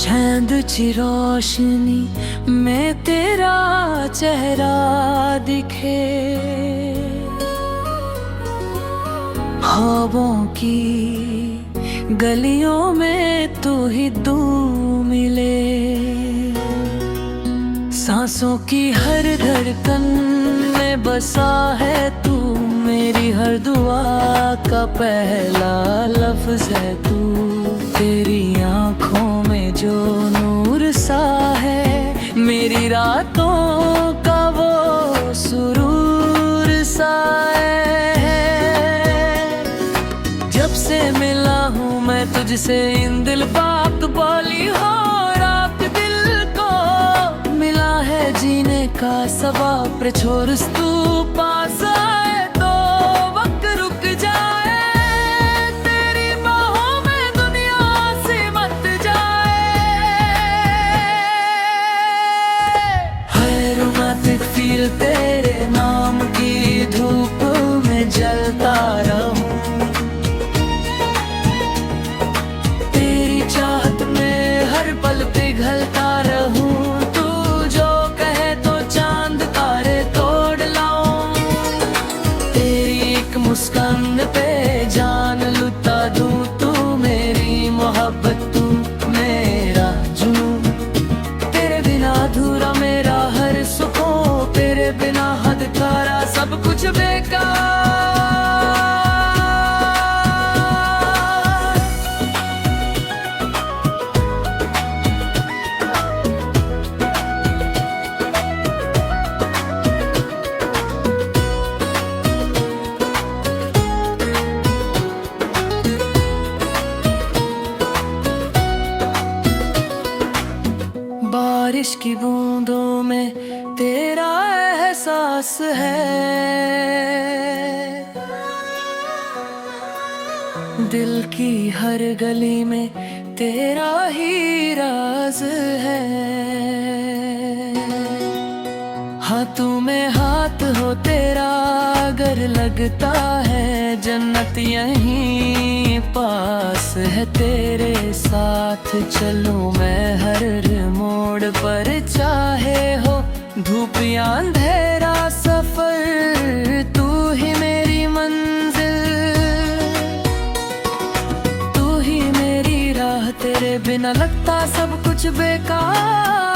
चांद ची रोशनी में तेरा चेहरा दिखे, ख्वाबों की गलियों में तू ही तू मिले। सांसों की हर धड़कन में बसा है तू, मेरी हर दुआ का पहला लफ्ज है तू। तेरी आँखों में जो नूर सा है, मेरी रातों का वो सुरूर सा है। जब से मिला हूँ मैं तुझसे इन दिल बात बोली हो, रात दिल को मिला है जीने का सबब। छोड़ तू पास आए तो वक्त रुक जाए, तेरी बाहों में दुनिया से मत जाए। है रोमांटिक फील तेरे नाम की धूप में जलता रहूं, तेरी चाहत में हर पल पिघलता रहूं। तू जो कहे तो चांद तारे तोड़ लाऊं, तेरी एक मुस्कान पे जान लुटा दूं। तू मेरी मोहब्बत, तू मेरा जुनून, तेरे बिना अधूरा मेरा हर सुकून, तेरे बिना हद तारा सब कुछ बेकार। बारिश की बूंदों में तेरा एहसास है, दिल की हर गली में तेरा ही राज है। हाथों में हाथ हो तेरा अगर लगता है, जन्नत यहीं पास है तेरे साथ। चलूं मैं हर मोड़ पर चाहे हो धूप या अंधेरा सफर, तू ही मेरी मंजिल, तू ही मेरी राह। तेरे बिना लगता सब कुछ बेकार।